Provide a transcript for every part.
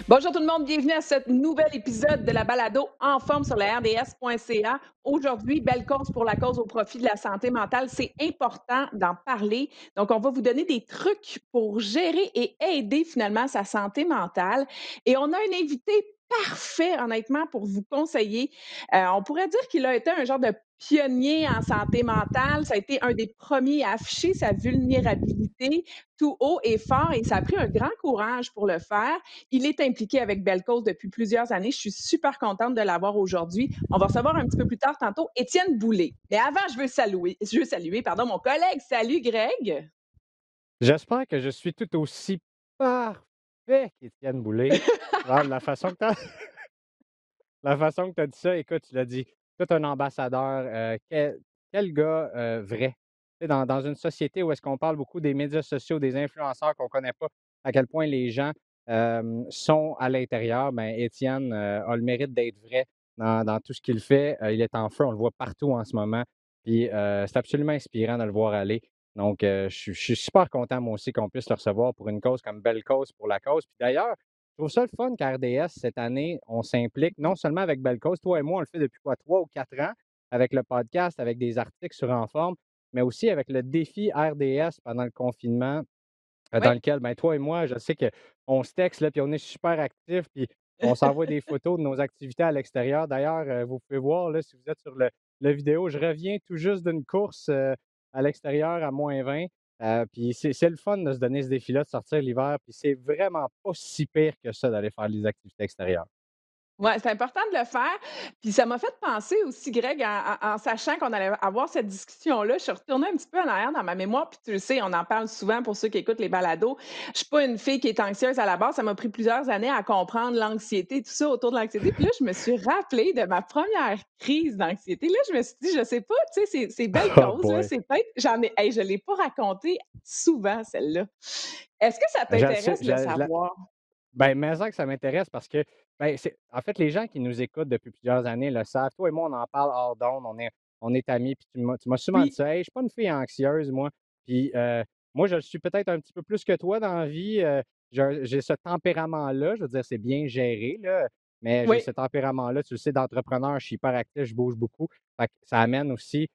Bonjour tout le monde, bienvenue à ce nouvel épisode de la balado En forme sur la RDS.ca. Aujourd'hui, belle cause pour la cause au profit de la santé mentale. C'est important d'en parler. Donc, on va vous donner des trucs pour gérer et aider finalement sa santé mentale. Et on a un invité parfait, honnêtement, pour vous conseiller. On pourrait dire qu'il a été un genre de pionnier en santé mentale. Ça a été un des premiers à afficher sa vulnérabilité tout haut et fort et ça a pris un grand courage pour le faire. Il est impliqué avec Belle Cause depuis plusieurs années. Je suis super contente de l'avoir aujourd'hui. On va recevoir un petit peu plus tard tantôt Étienne Boulay. Mais avant, je veux saluer pardon, mon collègue. Salut Greg. J'espère que je suis tout aussi parfait qu'Étienne Boulay. Ah, la façon que tu as la façon que tu dit ça, écoute, tu l'as dit, tout un ambassadeur, quel gars, vrai. Tu sais, dans une société où est-ce qu'on parle beaucoup des médias sociaux, des influenceurs qu'on connaît pas, à quel point les gens, sont à l'intérieur, ben, Étienne, a le mérite d'être vrai dans tout ce qu'il fait. Il est en feu, on le voit partout en ce moment, puis, c'est absolument inspirant de le voir aller. Donc, je suis super content moi aussi qu'on puisse le recevoir pour une cause comme Belle Cause pour la cause. Puis d'ailleurs, je trouve ça le fun qu'à RDS, cette année, on s'implique non seulement avec Belle Cause, toi et moi, on le fait depuis quoi, 3 ou 4 ans, avec le podcast, avec des articles sur Enforme, mais aussi avec le défi RDS pendant le confinement, dans Oui. lequel, ben, toi et moi, je sais qu'on se texte, là, puis on est super actifs, puis on s'envoie des photos de nos activités à l'extérieur. D'ailleurs, vous pouvez voir, là, si vous êtes sur le vidéo, je reviens tout juste d'une course à l'extérieur à -20. Puis c'est le fun de se donner ce défi-là, de sortir l'hiver, puis c'est vraiment pas si pire que ça d'aller faire des activités extérieures. Ouais, c'est important de le faire. Puis ça m'a fait penser aussi, Greg, en sachant qu'on allait avoir cette discussion-là, je suis retournée un petit peu en arrière dans ma mémoire, puis tu le sais, on en parle souvent pour ceux qui écoutent les balados. Je suis pas une fille qui est anxieuse à la base. Ça m'a pris plusieurs années à comprendre l'anxiété, tout ça autour de l'anxiété. Puis là, je me suis rappelée de ma première crise d'anxiété. Là, je me suis dit, je sais pas, tu sais, c'est belle Oh cause, là. boy! C'est peut-être, hey, je l'ai pas racontée souvent, celle-là. Est-ce que ça Je le sais, t'intéresse de le savoir? ben, mais ça que ça m'intéresse parce que, ben, c'est en fait, les gens qui nous écoutent depuis plusieurs années le savent. Toi et moi, on en parle hors d'onde, on est amis, puis tu m'as souvent dit Oui. ça: «Hey, je suis pas une fille anxieuse, moi». Puis, moi, je le suis peut-être un petit peu plus que toi dans la vie, j'ai ce tempérament-là, je veux dire, c'est bien géré, là, mais j'ai Oui. ce tempérament-là, tu le sais, d'entrepreneur, je suis hyper actif, je bouge beaucoup. Fait que ça amène aussi,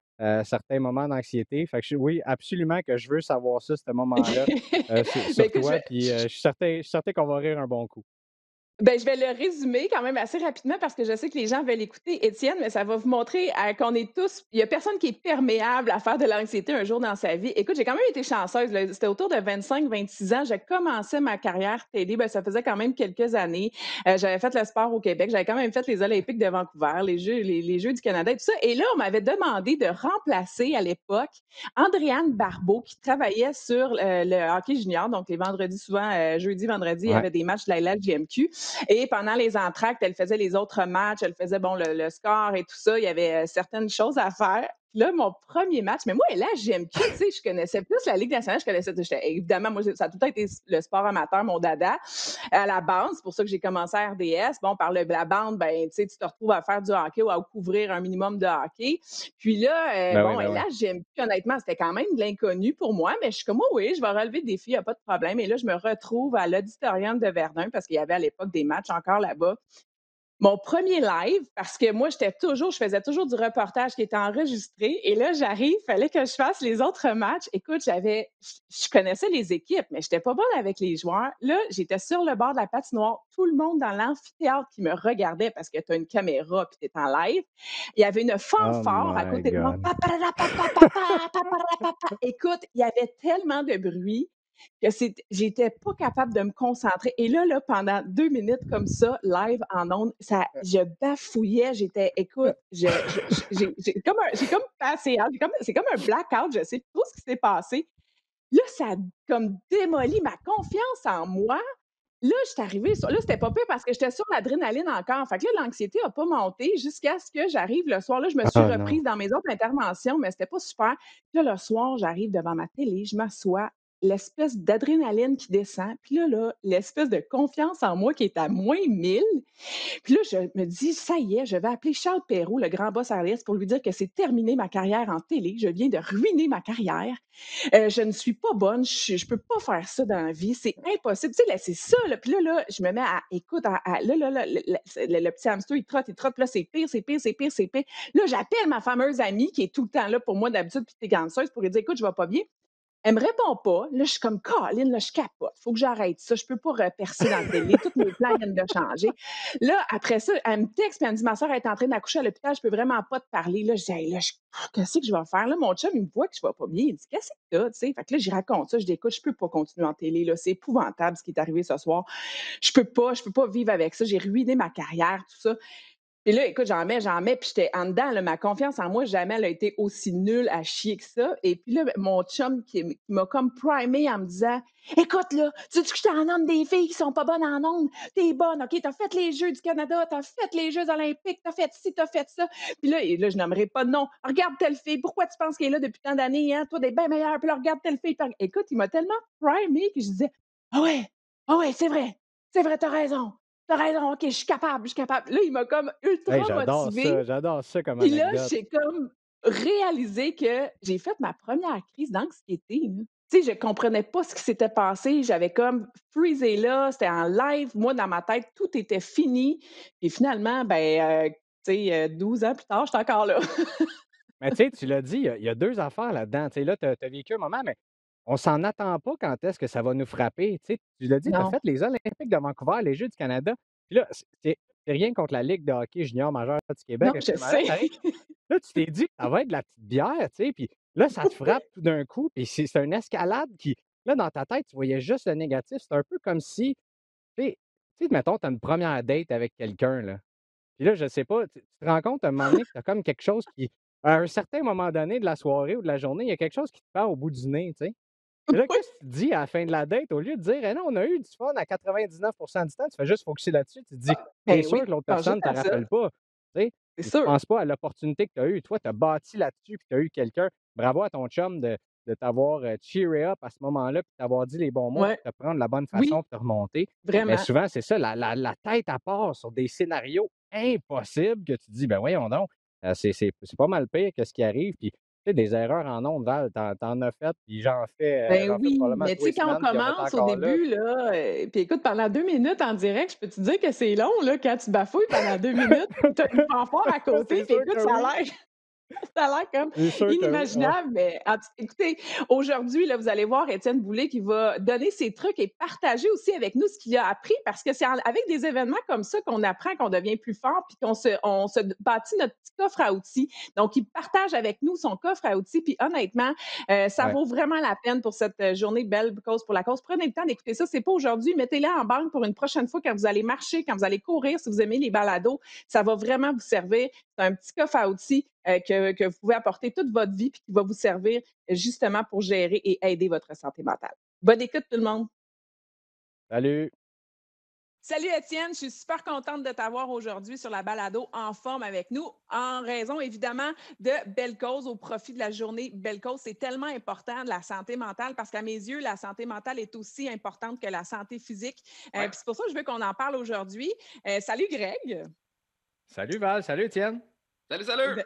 certains moments d'anxiété. Fait que oui, absolument que je veux savoir ça, ce moment-là, Ben, sur écoute, toi, puis, je suis certain qu'on va rire un bon coup. ben, je vais le résumer quand même assez rapidement parce que je sais que les gens veulent écouter Étienne, mais ça va vous montrer qu'on est tous. Il n'y a personne qui est perméable à faire de l'anxiété un jour dans sa vie. Écoute, j'ai quand même été chanceuse, là. C'était autour de 25, 26 ans. J'ai commencé ma carrière télé. Ben, ça faisait quand même quelques années. J'avais fait le sport au Québec. J'avais quand même fait les Olympiques de Vancouver, les Jeux du Canada et tout ça. Et là, on m'avait demandé de remplacer à l'époque Andréane Barbeau qui travaillait sur le hockey junior. Donc, les vendredis, souvent, jeudi, vendredi, il y Ouais. avait des matchs de la LGMQ. Et pendant les entractes, elle faisait les autres matchs, elle faisait bon le score et tout ça. Il y avait certaines choses à faire. Puis là, mon premier match, mais moi, là, GMQ, tu sais, je connaissais plus la Ligue nationale, je connaissais, évidemment, moi, ça a tout le temps été le sport amateur, mon dada, à la bande. C'est pour ça que j'ai commencé à RDS. Bon, par la bande, ben, tu sais, tu te retrouves à faire du hockey ou à couvrir un minimum de hockey. Puis là, Ben oui, bon, ben et oui. là, GMQ, honnêtement, c'était quand même de l'inconnu pour moi, mais je suis comme, oh oui, je vais relever le défi, il n'y a pas de problème. Et là, je me retrouve à l'auditorium de Verdun parce qu'il y avait à l'époque des matchs encore là-bas. Mon premier live, parce que moi, je faisais toujours du reportage qui était enregistré. Et là, j'arrive, il fallait que je fasse les autres matchs. Écoute, je connaissais les équipes, mais je n'étais pas bonne avec les joueurs. Là, j'étais sur le bord de la patinoire, tout le monde dans l'amphithéâtre qui me regardait parce que tu as une caméra puis tu es en live. Il y avait une Oh fanfare à my côté de moi. god. Paparapapapapa. Écoute, il y avait tellement de bruit que j'étais pas capable de me concentrer. Et là, pendant 2 minutes comme ça, live en ondes, je bafouillais, écoute, j'ai comme passé out, c'est comme un blackout, je sais plus trop ce qui s'est passé. Là, ça a comme démoli ma confiance en moi. Là, j'étais arrivée sur là, c'était pas pire parce que j'étais sur l'adrénaline encore. Fait que là, l'anxiété a pas monté jusqu'à ce que j'arrive le soir. Là, je me suis Oh non. reprise dans mes autres interventions, mais c'était pas super. Là, le soir, j'arrive devant ma télé, je m'assois. l'espèce d'adrénaline qui descend, puis là, l'espèce de confiance en moi qui est à -1000. Puis là, je me dis: «Ça y est, je vais appeler Charles Perrault, le grand boss RDS, pour lui dire que c'est terminé ma carrière en télé. Je viens de ruiner ma carrière. Je ne suis pas bonne, je peux pas faire ça dans la vie, c'est impossible». Tu sais, là, c'est ça, là. Puis là, je me mets à écoute, là, le petit hamster, il trotte, puis là, c'est pire, c'est pire, c'est pire, c'est pire. Là, j'appelle ma fameuse amie qui est tout le temps là pour moi d'habitude, puis qui est ganceuse, pour lui dire: «Écoute, je vais pas bien». Elle me répond pas. Là, je suis comme: «Caroline, là, je capote. Faut que j'arrête ça. Je peux pas percer dans la télé. Tous mes plans viennent de changer». Là, après ça, elle me texte, puis elle me dit: «Ma sœur est en train d'accoucher à l'hôpital, je peux vraiment pas te parler». Là, je dis: «Hey, là, qu'est-ce que je vais faire?» Là, mon chum, il me voit que je vais pas bien. Il dit: «Qu'est-ce que tu as?» Tu sais? Fait que là, j'y raconte ça. Je dis: «Écoute, je peux pas continuer en télé, là. C'est épouvantable ce qui est arrivé ce soir. Je peux pas vivre avec ça. J'ai ruiné ma carrière, tout ça». Puis là, écoute, j'en mets, puis j'étais en dedans, là, ma confiance en moi, jamais elle a été aussi nulle à chier que ça. Et puis là, mon chum qui m'a comme primé en me disant: «Écoute, là, tu dis que je t'en nomme des filles qui sont pas bonnes en ondes? T'es bonne, OK? T'as fait les Jeux du Canada, t'as fait les Jeux olympiques, t'as fait ci, t'as fait ça». Puis là, et là, je nommerai pas de nom. «Regarde telle fille, pourquoi tu penses qu'elle est là depuis tant d'années, hein? Toi, t'es bien meilleure, puis là, regarde telle fille». Écoute, il m'a tellement primé que je disais: ah ouais, c'est vrai, t'as raison, OK, je suis capable, je suis capable». Là, il m'a comme Hey, ultra motivée. j'adore ça comme Puis là, anecdote. j'ai comme réalisé que j'ai fait ma première crise d'anxiété, là. Tu sais, je comprenais pas ce qui s'était passé. J'avais comme freezé là, c'était en live. Moi, dans ma tête, tout était fini. Et finalement, ben, tu sais, 12 ans plus tard, j'étais encore là. Mais tu sais, tu l'as dit, il y a 2 affaires là-dedans. Tu sais, là, tu as vécu un moment, mais on s'en attend pas quand est-ce que ça va nous frapper. Tu sais, tu l'as dit, tu as Non, fait les Olympiques de Vancouver, les Jeux du Canada. Puis là, c'est rien contre la Ligue de hockey junior majeur du Québec, non, je excuse-moi, là, sais. là, tu t'es dit que ça va être de la petite bière, tu sais, puis là, ça te frappe tout d'un coup, puis c'est une escalade qui là, dans ta tête, tu voyais juste le négatif. C'est un peu comme si, tu sais, mettons, tu as une première date avec quelqu'un, là. Puis là, je sais pas, tu te rends compte à un moment donné que tu as comme quelque chose qui à un certain moment donné de la soirée ou de la journée, il y a quelque chose qui te pend au bout du nez, tu sais? Et là, Oui, qu'est-ce que tu te dis à la fin de la date? Au lieu de dire: «Eh non, on a eu du fun à 99 du temps», tu fais juste focuser là-dessus. Tu te dis: «C'est ben sûr oui, que l'autre je pense personne juste ne te à ça, rappelle pas», tu sais? c'est Et tu sûr. penses pas à l'opportunité que tu as eue. Toi, tu as bâti là-dessus, puis tu as eu quelqu'un. Bravo à ton chum de t'avoir, cheeré up à ce moment-là, puis de t'avoir dit les bons mots, puis Ouais, de te prendre de la bonne façon, oui, puis te remonter. Mais vraiment. souvent, c'est ça, la tête à part sur des scénarios impossibles que tu te dis: «Ben voyons donc, c'est pas mal pire que ce qui arrive». Puis, tu sais, des erreurs en ondes, Val, tu en as fait, puis Ben j'en fais oui, probablement mais tu tous les sais, quand on semaines, puis il y en a commence au encore là. début, là, puis écoute, pendant 2 minutes en direct, je peux te dire que c'est long, là, quand tu bafouilles pendant 2 minutes, puis tu as une fanfare à côté, C'est puis sûr écoute, que oui, ça a l'air comme c'est sûr que oui, ouais. inimaginable, mais écoutez, aujourd'hui, là, vous allez voir Étienne Boulay qui va donner ses trucs et partager aussi avec nous ce qu'il a appris parce que c'est avec des événements comme ça qu'on apprend qu'on devient plus fort puis qu'on se bâtit notre petit coffre à outils. Donc, il partage avec nous son coffre à outils puis honnêtement, ça Ouais. vaut vraiment la peine pour cette journée Belle cause pour la cause. Prenez le temps d'écouter ça. C'est pas aujourd'hui, mettez-le en banque pour une prochaine fois quand vous allez marcher, quand vous allez courir, si vous aimez les balados. Ça va vraiment vous servir. C'est un petit coffre à outils que vous pouvez apporter toute votre vie puis qui va vous servir justement pour gérer et aider votre santé mentale. Bonne écoute tout le monde. Salut. Salut Étienne, je suis super contente de t'avoir aujourd'hui sur la balado en forme avec nous, en raison évidemment de Belle Cause au profit de la journée Belle Cause. C'est tellement important de la santé mentale parce qu'à mes yeux, la santé mentale est aussi importante que la santé physique. Ouais. Puis c'est pour ça que je veux qu'on en parle aujourd'hui. Salut Greg. Salut Val, salut Étienne. Salut, salut!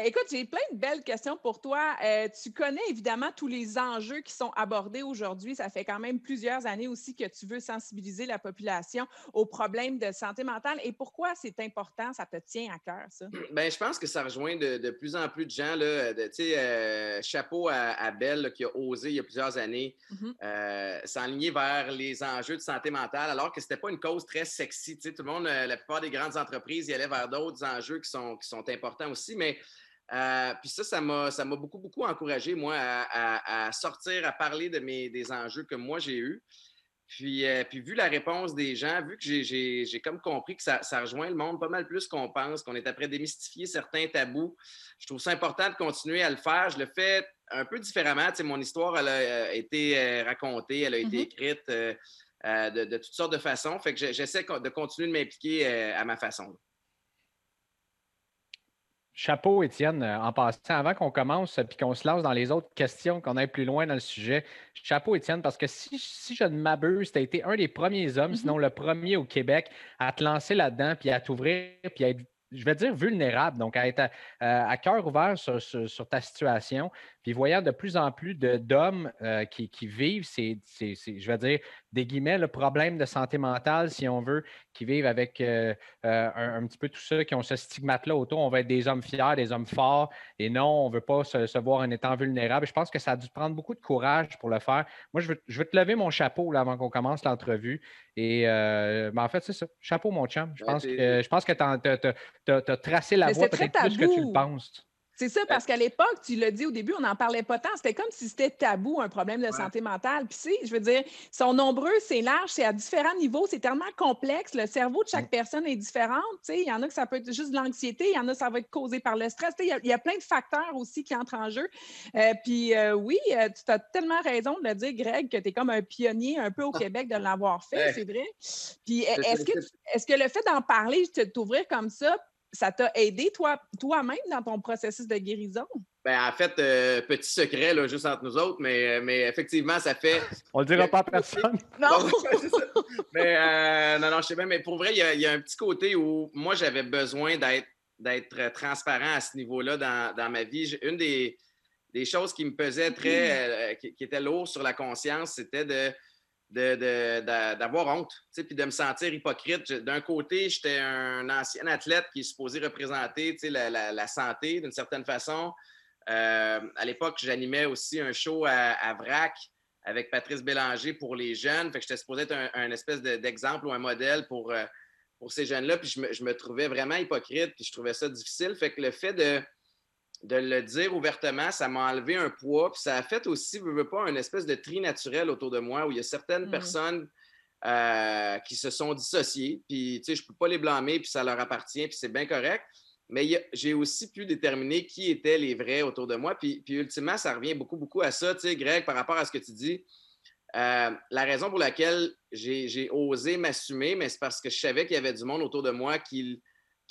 Écoute, j'ai plein de belles questions pour toi. Tu connais évidemment tous les enjeux qui sont abordés aujourd'hui. Ça fait quand même plusieurs années aussi que tu veux sensibiliser la population aux problèmes de santé mentale. Et pourquoi c'est important? Ça te tient à cœur, ça? Ben, je pense que ça rejoint de plus en plus de gens. Là, tu sais, chapeau à Belle là, qui a osé il y a plusieurs années Mhm. s'enligner vers les enjeux de santé mentale, alors que c'était pas une cause très sexy. Tu sais, tout le monde, la plupart des grandes entreprises y allaient vers d'autres enjeux qui sont importants aussi. Mais puis ça m'a beaucoup, beaucoup encouragé, moi, à sortir, à parler des enjeux que moi j'ai eus. Puis vu la réponse des gens, vu que j'ai comme compris que ça rejoint le monde pas mal plus qu'on pense, qu'on est après démystifier certains tabous, je trouve ça important de continuer à le faire. Je le fais un peu différemment. Tu sais, mon histoire, elle a été racontée, elle a été Mhm. écrite de toutes sortes de façons. Fait que j'essaie de continuer de m'impliquer à ma façon. Chapeau, Étienne, en passant, avant qu'on commence puis qu'on se lance dans les autres questions, qu'on aille plus loin dans le sujet. Chapeau, Étienne, parce que si je ne m'abuse, tu as été un des premiers hommes, Mhm. sinon le premier au Québec, à te lancer là-dedans, puis à t'ouvrir, puis à être, je vais dire, vulnérable, donc à être à cœur ouvert sur ta situation, puis voyant de plus en plus d'hommes qui vivent je vais dire, des guillemets, le problème de santé mentale, si on veut, qui vivent avec un petit peu tout ça, qui ont ce stigmate-là autour. On veut être des hommes fiers, des hommes forts, et non, on ne veut pas se voir en étant vulnérable. Je pense que ça a dû te prendre beaucoup de courage pour le faire. Moi, je veux te lever mon chapeau là, avant qu'on commence l'entrevue. Et en fait, c'est ça. Chapeau, mon chum. Je Ben, pense que tu as tracé la Mais voie c'est très peut-être plus que tu le tabou. penses. C'est ça, parce qu'à l'époque, tu l'as dit au début, on n'en parlait pas tant. C'était comme si c'était tabou, un problème de ouais. santé mentale. Puis, je veux dire, ils sont nombreux, c'est large, c'est à différents niveaux, c'est tellement complexe. Le cerveau de chaque personne est différent. Il y en a que ça peut être juste de l'anxiété, il y en a ça va être causé par le stress. Il y a plein de facteurs aussi qui entrent en jeu. Oui, tu as tellement raison de le dire, Greg, que tu es comme un pionnier un peu au Québec de l'avoir fait, Ouais. c'est vrai. Puis, C'est- c'est- est-ce que le fait d'en parler, de t'ouvrir comme ça t'a aidé toi-même dans ton processus de guérison? Ben, en fait, petit secret, là, juste entre nous autres, mais effectivement, ça fait. On ne le dira pas à personne. Non! Bon, ouais, c'est ça. Mais non, je sais bien, mais pour vrai, il y a un petit côté où moi, j'avais besoin d'être transparent à ce niveau-là dans ma vie. Une des choses qui me pesait qui était lourd sur la conscience, c'était d'avoir honte, tu sais, puis de me sentir hypocrite. D'un côté, j'étais un ancien athlète qui est supposé représenter, tu sais, la santé d'une certaine façon. À l'époque, j'animais aussi un show à VRAC avec Patrice Bélanger pour les jeunes. Fait que j'étais supposé être un espèce d'exemple ou un modèle pour ces jeunes-là. Puis je me trouvais vraiment hypocrite, puis je trouvais ça difficile. Fait que le fait de le dire ouvertement, ça m'a enlevé un poids. Puis ça a fait aussi, je veux pas, une espèce de tri naturel autour de moi où il y a certaines personnes qui se sont dissociées. Puis, tu sais, je peux pas les blâmer, puis ça leur appartient, puis c'est bien correct. Mais j'ai aussi pu déterminer qui étaient les vrais autour de moi. Puis ultimement, ça revient beaucoup, beaucoup à ça, tu sais, Greg, par rapport à ce que tu dis. La raison pour laquelle j'ai osé m'assumer, mais c'est parce que je savais qu'il y avait du monde autour de moi qui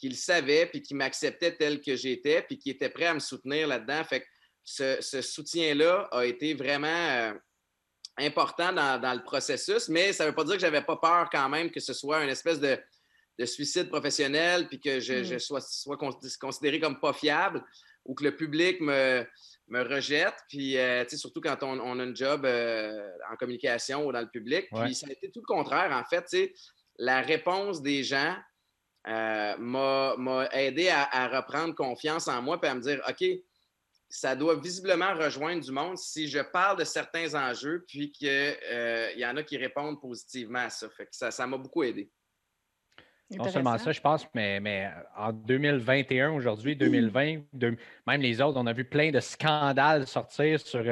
le savait, puis qui m'acceptait tel que j'étais, puis qui était prêt à me soutenir là-dedans. Fait que ce soutien-là a été vraiment important dans le processus, mais ça ne veut pas dire que je n'avais pas peur quand même que ce soit une espèce de suicide professionnel, puis que je sois considéré comme pas fiable ou que le public me rejette. Puis, surtout quand on a un job en communication ou dans le public. Ouais. Puis, ça a été tout le contraire, en fait. La réponse des gens m'a aidé à reprendre confiance en moi puis à me dire, OK, ça doit visiblement rejoindre du monde si je parle de certains enjeux puis qu'il y en a qui répondent positivement à ça. Fait que ça m'a beaucoup aidé. Non seulement ça, je pense, mais en 2021, aujourd'hui, 2020, même les autres, on a vu plein de scandales sortir sur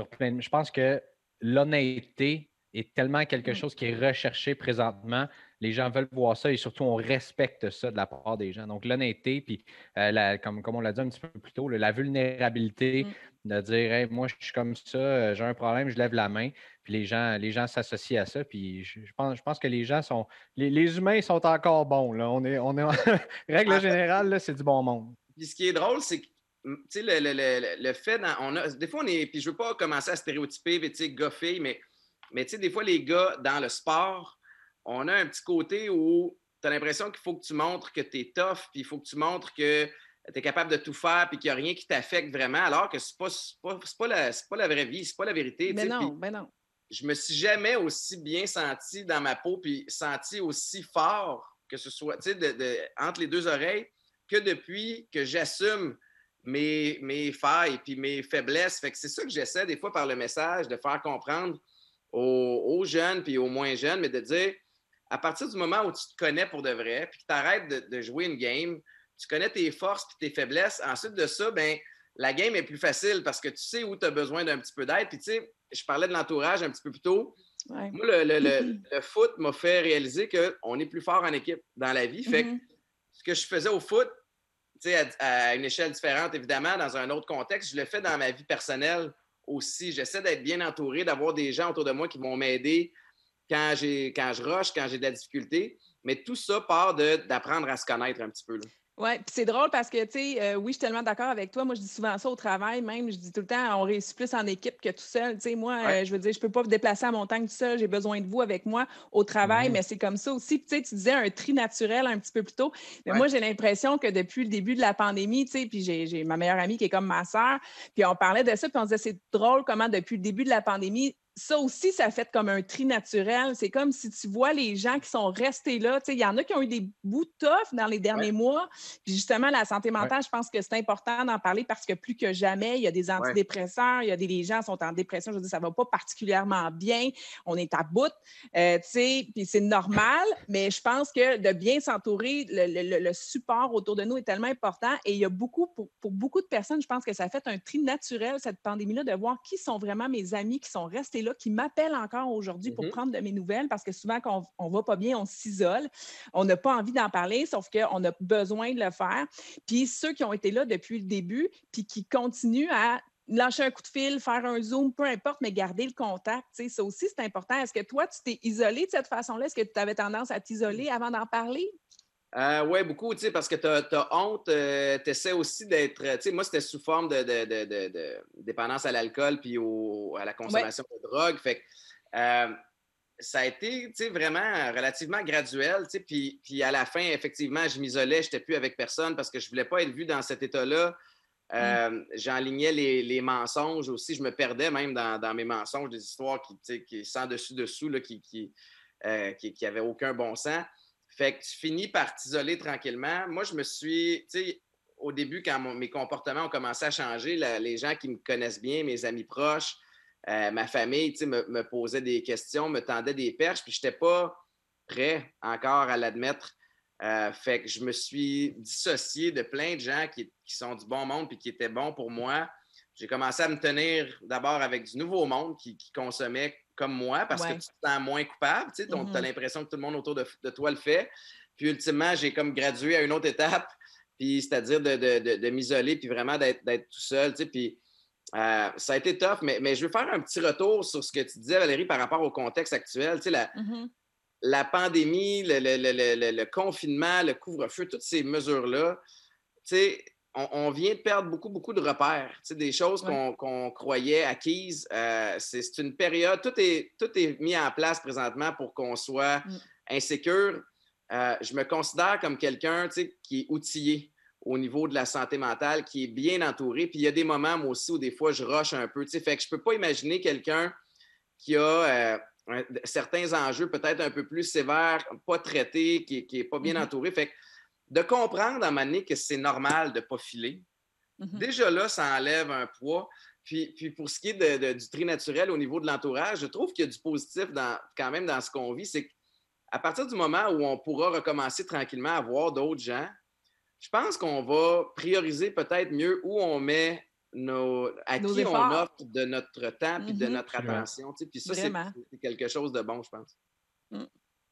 plein. Je pense que l'honnêteté est tellement quelque chose qui est recherché présentement. Les gens veulent voir ça et surtout, on respecte ça de la part des gens. Donc, l'honnêteté, puis comme on l'a dit un petit peu plus tôt, la vulnérabilité, de dire hey, moi, je suis comme ça, j'ai un problème, je lève la main. Puis les gens s'associent à ça. Puis je pense que les gens sont. Les humains sont encore bons. Là. On est règle générale, là, c'est du bon monde. Puis ce qui est drôle, c'est que tu sais, le fait, des fois, puis je veux pas commencer à stéréotyper, tu sais, gars-filles, mais tu sais, des fois, les gars, dans le sport, on a un petit côté où tu as l'impression qu'il faut que tu montres que tu es tough, puis il faut que tu montres que tu es capable de tout faire, puis qu'il n'y a rien qui t'affecte vraiment, alors que c'est pas la vraie vie, c'est pas la vérité. Mais non, mais non. Je me suis jamais aussi bien senti dans ma peau, puis senti aussi fort, que ce soit, tu sais, entre les deux oreilles, que depuis que j'assume mes failles puis mes faiblesses. Fait que c'est ça que j'essaie des fois par le message de faire comprendre aux jeunes puis aux moins jeunes, mais de dire à partir du moment où tu te connais pour de vrai puis que tu arrêtes de jouer une game, tu connais tes forces puis tes faiblesses. Ensuite de ça, ben la game est plus facile parce que tu sais où tu as besoin d'un petit peu d'aide. Puis tu sais, je parlais de l'entourage un petit peu plus tôt. Ouais. Moi, le foot m'a fait réaliser qu'on est plus fort en équipe dans la vie. Fait que ce que je faisais au foot, à une échelle différente, évidemment, dans un autre contexte, je le fais dans ma vie personnelle aussi. J'essaie d'être bien entouré, d'avoir des gens autour de moi qui vont m'aider quand je rush, quand j'ai de la difficulté. Mais tout ça part d'apprendre à se connaître un petit peu. Là. Ouais, puis c'est drôle parce que, tu sais, oui, je suis tellement d'accord avec toi. Moi, je dis souvent ça au travail même. Je dis tout le temps, on réussit plus en équipe que tout seul. Tu sais, moi, Ouais, je veux dire, je peux pas me déplacer à montagne tout seul. J'ai besoin de vous avec moi au travail, Mhm. mais c'est comme ça aussi. Puis, tu sais, tu disais un tri naturel un petit peu plus tôt. Mais ouais, moi, j'ai l'impression que depuis le début de la pandémie, tu sais, puis j'ai ma meilleure amie qui est comme ma sœur, puis on parlait de ça, puis on disait, c'est drôle comment depuis le début de la pandémie, ça aussi, ça fait comme un tri naturel. C'est comme si tu vois les gens qui sont restés là. Tu sais, il y en a qui ont eu des bouts tough dans les ouais, derniers mois, puis justement, la santé Ouais. mentale, je pense que c'est important d'en parler parce que plus que jamais, il y a des ouais. antidépresseurs, il y a les gens sont en dépression, je veux dire, ça va pas particulièrement bien, on est à bout, tu sais, puis c'est normal, mais je pense que de bien s'entourer, le support autour de nous est tellement important et il y a beaucoup, pour beaucoup de personnes, je pense que ça a fait un tri naturel, cette pandémie-là, de voir qui sont vraiment mes amis, qui sont restés là, qui m'appellent encore aujourd'hui pour Mhm. prendre de mes nouvelles parce que souvent, quand on va pas bien, on s'isole. On n'a pas envie d'en parler, sauf qu'on a besoin de le faire. Puis ceux qui ont été là depuis le début, puis qui continuent à lâcher un coup de fil, faire un Zoom, peu importe, mais garder le contact, tu sais, ça aussi, c'est important. Est-ce que toi, tu t'es isolé de cette façon-là? Est-ce que tu avais tendance à t'isoler avant d'en parler? Oui, beaucoup, tu sais, parce que tu as honte, tu essaies aussi d'être. Tu sais, moi, c'était sous forme de dépendance à l'alcool puis à la Oui, consommation de drogue. Fait que ça a été, tu sais, vraiment relativement graduel, tu sais, puis à la fin, effectivement, je m'isolais, je n'étais plus avec personne parce que je ne voulais pas être vu dans cet état-là. mmh, J'enlignais les mensonges aussi, je me perdais même dans mes mensonges, des histoires qui, tu sais, qui sans dessus-dessous, là, qui avaient aucun bon sens. Fait que tu finis par t'isoler tranquillement. Moi, je me suis, tu sais, au début, quand mes comportements ont commencé à changer, les gens qui me connaissent bien, mes amis proches, ma famille, tu sais, me posaient des questions, me tendaient des perches, puis je n'étais pas prêt encore à l'admettre. Fait que je me suis dissocié de plein de gens qui sont du bon monde puis qui étaient bons pour moi. J'ai commencé à me tenir d'abord avec du nouveau monde qui consommait comme moi parce que tu ouais, te sens moins coupable. Tu as mmh, l'impression que tout le monde autour de toi le fait. Puis ultimement, j'ai comme gradué à une autre étape, puis c'est-à-dire de m'isoler puis vraiment d'être tout seul. Tu sais, puis ça a été tough, mais je veux faire un petit retour sur ce que tu disais, Valérie, par rapport au contexte actuel. Tu sais, mmh, la pandémie, le confinement, le couvre-feu, toutes ces mesures-là, tu sais, on vient de perdre beaucoup, beaucoup de repères. Tu sais, des choses ouais, qu'on croyait acquises. C'est une période, tout est mis en place présentement pour qu'on soit mmh. insécure. Je me considère comme quelqu'un, tu sais, qui est outillé au niveau de la santé mentale, qui est bien entouré. Puis il y a des moments, moi aussi, où des fois, je rush un peu. Tu sais, fait que je ne peux pas imaginer quelqu'un qui a certains enjeux peut-être un peu plus sévères, pas traités, qui n'est pas bien Mmh. entouré. Fait que de comprendre à un moment donné que c'est normal de ne pas filer, Mmh. déjà là, ça enlève un poids. Puis pour ce qui est du tri naturel au niveau de l'entourage, je trouve qu'il y a du positif quand même dans ce qu'on vit. C'est qu'à partir du moment où on pourra recommencer tranquillement à voir d'autres gens, je pense qu'on va prioriser peut-être mieux où on met à Nos qui on efforts. offre de notre temps puis de Mmh. notre Absolument. attention. Tu sais. Puis ça, Vraiment. c'est quelque chose de bon, je pense. Mmh,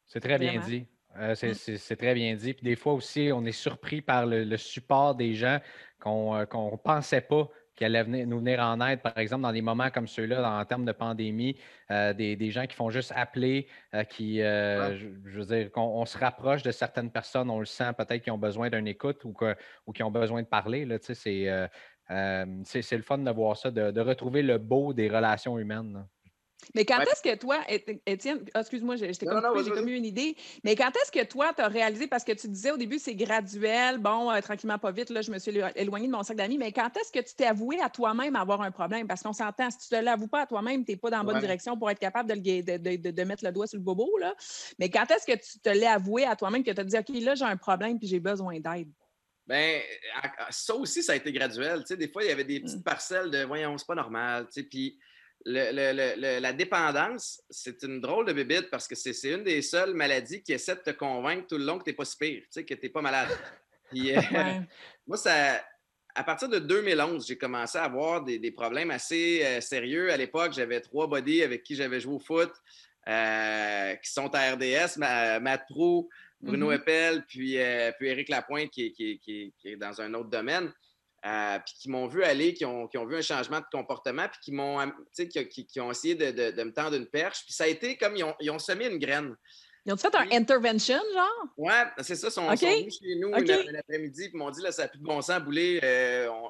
C'est très bien vraiment. dit. Mmh. C'est très bien dit. Puis des fois aussi, on est surpris par le support des gens qu'on pensait pas qui allaient nous venir en aide, par exemple, dans des moments comme ceux-là, en termes de pandémie, des gens qui font juste appeler, Ouais. je veux dire, qu'on on se rapproche de certaines personnes, on le sent peut-être qui ont besoin d'une écoute ou qui ont besoin de parler. Là, tu sais, c'est le fun de voir ça, de retrouver le beau des relations humaines, là. Mais quand Ouais. est-ce que toi, Étienne, excuse-moi, je t'ai Non, comme non, non, coupé, vas-y, j'ai comme vas-y. eu une idée. Mais quand est-ce que toi, tu as réalisé, parce que tu disais au début, c'est graduel, bon, tranquillement, pas vite, là, je me suis éloignée de mon cercle d'amis, mais quand est-ce que tu t'es avoué à toi-même avoir un problème? Parce qu'on s'entend, si tu ne te l'avoues pas à toi-même, tu n'es pas dans la bonne Ouais. direction pour être capable de mettre le doigt sur le bobo, là. Mais quand est-ce que tu te l'es avoué à toi-même, que tu as dit, OK, là, j'ai un problème puis j'ai besoin d'aide? Ben, ça aussi, ça a été graduel. Tu sais, des fois, il y avait des Mm. petites parcelles de voyons, c'est pas normal. Tu sais, puis la dépendance, c'est une drôle de bébite parce que c'est une des seules maladies qui essaie de te convaincre tout le long que tu n'es pas si pire, tu sais, que tu n'es pas malade. Puis Ouais. moi, à partir de 2011, j'ai commencé à avoir des problèmes assez sérieux. À l'époque, j'avais 3 buddies avec qui j'avais joué au foot, qui sont à RDS, Matt Prou, Bruno Mhm. Eppel, puis Éric Lapointe, qui est dans un autre domaine, puis qui m'ont vu aller, qui ont vu un changement de comportement, puis qui ont essayé de me tendre une perche. Puis ça a été comme ils ont semé une graine. Ils ont fait un intervention, genre? Ouais, c'est ça. Ils sont venus chez nous un après-midi et m'ont dit là, ça n'a plus de bon sens, Boulay.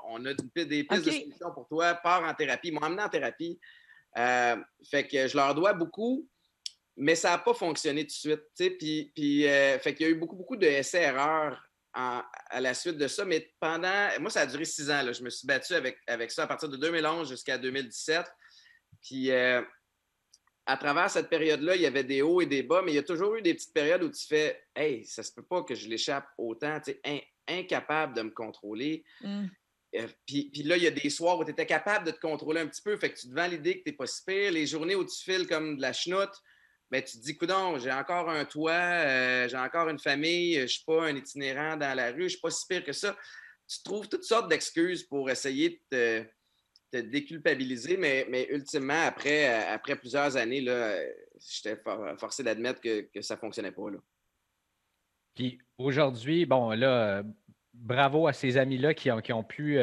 On a des pistes de solutions pour toi. Pars en thérapie. Ils m'ont amené en thérapie. Fait que je leur dois beaucoup, mais ça n'a pas fonctionné tout de suite. Fait qu'il y a eu beaucoup de essais-erreurs à la suite de ça. Mais moi, ça a duré 6 ans. Là. Je me suis battu avec ça à partir de 2011 jusqu'à 2017. Puis à travers cette période-là, il y avait des hauts et des bas, mais il y a toujours eu des petites périodes où tu fais « Hey, ça se peut pas que je l'échappe autant, incapable de me contrôler. Puis là, il y a des soirs où tu étais capable de te contrôler un petit peu, fait que tu te vends l'idée que tu n'es pas si pire. Les journées où tu files comme de la chenoute, ben, tu te dis « Coudonc, j'ai encore un toit, j'ai encore une famille, je ne suis pas un itinérant dans la rue, je ne suis pas si pire que ça. » Tu trouves toutes sortes d'excuses pour essayer de te déculpabiliser, mais ultimement, après plusieurs années, j'étais forcé d'admettre que ça ne fonctionnait pas. Là. Puis aujourd'hui, bon, là, bravo à ces amis-là qui ont pu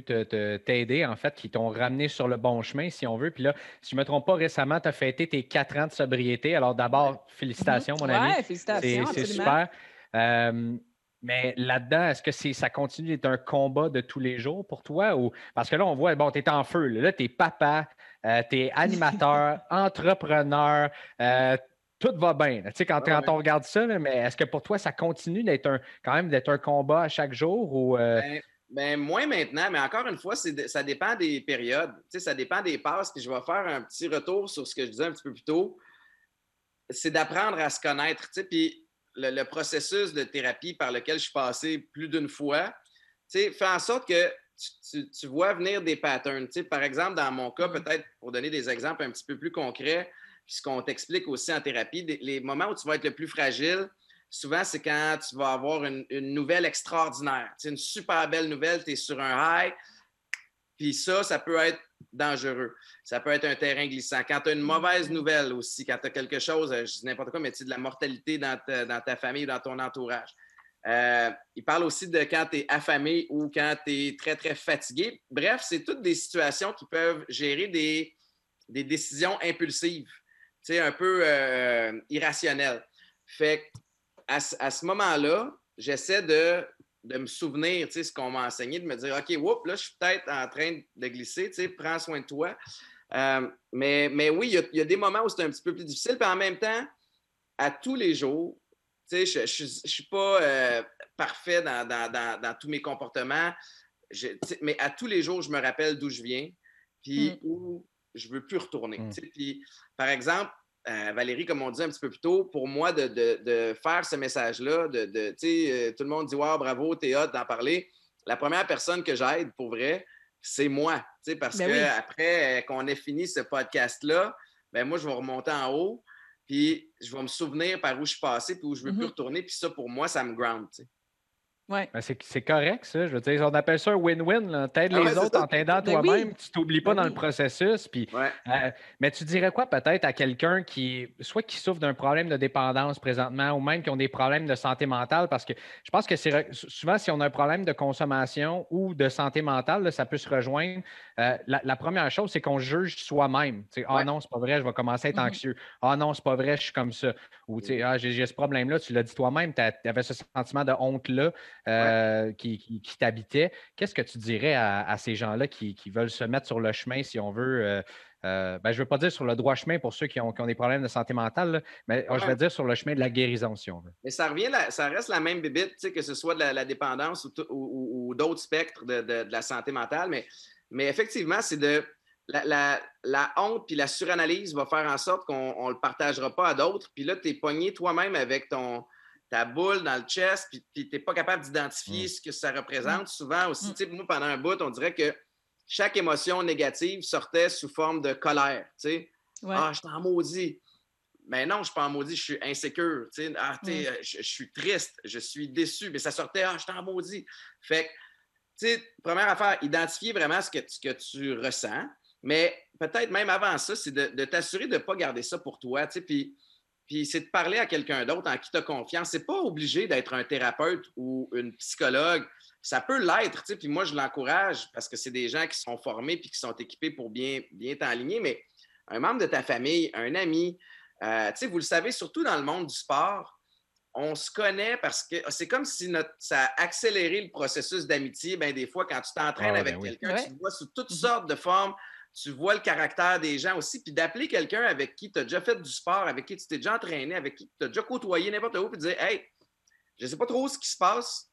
t'aider, en fait, qui t'ont ramené sur le bon chemin, si on veut. Puis là, si je ne me trompe pas, récemment, tu as fêté tes 4 ans de sobriété. Alors d'abord, félicitations, mon ami. Oui, félicitations, c'est absolument. super. Mais là-dedans, est-ce que ça continue d'être un combat de tous les jours pour toi? Parce que là, on voit, bon, tu es en feu. Là, tu es papa, tu es animateur, entrepreneur. Tout va bien. Tu sais, quand on regarde ça, là, mais est-ce que pour toi, ça continue quand même d'être un combat à chaque jour? Ou, Ben, moins maintenant, mais encore une fois, ça dépend des périodes. Tu sais, ça dépend des passes. Puis je vais faire un petit retour sur ce que je disais un petit peu plus tôt. C'est d'apprendre à se connaître. Tu sais, puis le processus de thérapie par lequel je suis passé plus d'une fois, tu sais, fait en sorte que tu vois venir des patterns. Tu sais, par exemple, dans mon cas, peut-être pour donner des exemples un petit peu plus concrets, puis ce qu'on t'explique aussi en thérapie, les moments où tu vas être le plus fragile, souvent, c'est quand tu vas avoir une nouvelle extraordinaire. Tu sais, une super belle nouvelle, tu es sur un high, puis ça peut être dangereux. Ça peut être un terrain glissant. Quand tu as une mauvaise nouvelle aussi, quand tu as quelque chose, je dis n'importe quoi, mais tu sais, de la mortalité dans ta famille, dans ton entourage. Il parle aussi de quand tu es affamé ou quand tu es très, très fatigué. Bref, c'est toutes des situations qui peuvent gérer des décisions impulsives, tu sais, un peu irrationnelles. Fait qu'à ce moment-là, j'essaie de me souvenir, tu sais, ce qu'on m'a enseigné, de me dire, OK, whoop, là, je suis peut-être en train de glisser, tu sais, prends soin de toi. Mais oui, il y a des moments où c'est un petit peu plus difficile, puis en même temps, à tous les jours, tu sais, je ne suis pas parfait dans tous mes comportements, mais à tous les jours, je me rappelle d'où je viens, puis où je ne veux plus retourner. Tu sais. Puis, par exemple, Valérie, comme on disait un petit peu plus tôt, pour moi, de faire ce message-là, tout le monde dit « Wow, bravo, t'es hot d'en parler ». La première personne que j'aide, pour vrai, c'est moi. Parce qu'après qu'on ait fini ce podcast-là, ben moi, je vais remonter en haut, puis je vais me souvenir par où je suis passé, puis où je veux plus retourner. Puis ça, pour moi, ça me ground. T'sais. Ouais. Ben, c'est correct, ça. Je veux dire, on appelle ça un win-win. T'aides les autres en t'aidant Ben toi-même, oui. tu t'oublies pas dans le processus. Puis, mais tu dirais quoi peut-être à quelqu'un soit qui souffre d'un problème de dépendance présentement ou même qui ont des problèmes de santé mentale? Parce que je pense que souvent, si on a un problème de consommation ou de santé mentale, là, ça peut se rejoindre. La première chose, c'est qu'on juge soi-même. Ah non, c'est pas vrai, je vais commencer à être anxieux. Ah non, c'est pas vrai, je suis comme ça. Ou j'ai ce problème-là, tu l'as dit toi-même, tu avais ce sentiment de honte-là. Qui t'habitait. Qu'est-ce que tu dirais à ces gens-là qui veulent se mettre sur le chemin, si on veut, je ne veux pas dire sur le droit chemin pour ceux qui ont des problèmes de santé mentale, là, mais je vais dire sur le chemin de la guérison, si on veut. Mais ça reste la même bébite, que ce soit de la dépendance ou d'autres spectres de la santé mentale, mais effectivement, c'est la honte puis la suranalyse va faire en sorte qu'on ne le partagera pas à d'autres, puis là, tu es pogné toi-même avec ta boule dans le chest, puis tu n'es pas capable d'identifier ce que ça représente. Souvent aussi, moi, pendant un bout, on dirait que chaque émotion négative sortait sous forme de colère. Ah, je suis en maudit. Mais non, je ne suis pas en maudit, je suis insécure. Je suis triste, je suis déçu. Mais ça sortait, ah, je suis en maudit. Fait que, première affaire, identifier vraiment ce que tu ressens. Mais peut-être même avant ça, c'est de t'assurer de ne pas garder ça pour toi. Puis c'est de parler à quelqu'un d'autre en qui tu as confiance. C'est pas obligé d'être un thérapeute ou une psychologue. Ça peut l'être, puis moi, je l'encourage parce que c'est des gens qui sont formés puis qui sont équipés pour bien t'enligner. Mais un membre de ta famille, un ami, Vous le savez, surtout dans le monde du sport, on se connaît parce que c'est comme si ça a accéléré le processus d'amitié. Ben, des fois, quand tu t'entraînes avec quelqu'un, tu le vois sous toutes sortes de formes. Tu vois le caractère des gens aussi. Puis d'appeler quelqu'un avec qui tu as déjà fait du sport, avec qui tu t'es déjà entraîné, avec qui tu as déjà côtoyé n'importe où, puis dire « Hey, je ne sais pas trop ce qui se passe,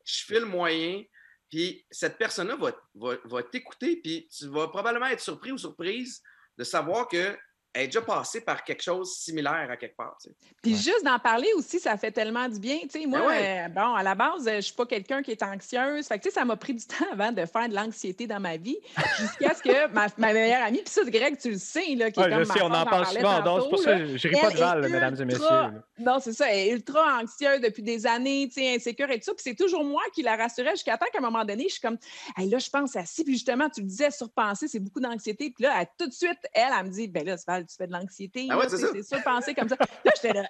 je fais le moyen. » Puis cette personne-là va t'écouter, puis tu vas probablement être surpris ou surprise de savoir que elle est déjà passée par quelque chose de similaire à quelque part. Puis juste d'en parler aussi, ça fait tellement du bien. Moi, bon, à la base, je ne suis pas quelqu'un qui est anxieuse. Fait que, ça m'a pris du temps avant de faire de l'anxiété dans ma vie, jusqu'à ce que ma meilleure amie, puis ça, Greg, tu le sais, là, qui est comme je sais, on en parle souvent en dose. C'est pour ça que je ne ris pas de Val, mesdames et messieurs. Non, c'est ça. Elle est ultra anxieuse depuis des années, insécure et tout ça. Puis c'est toujours moi qui la rassurais jusqu'à temps qu'à un moment donné, je suis comme, hey, là, je pense à ci. Puis justement, tu le disais, surpenser, c'est beaucoup d'anxiété. Puis là, tout de suite, elle me dit, ben là, Val, tu fais de l'anxiété. C'est surpenser comme ça. Là, j'étais là,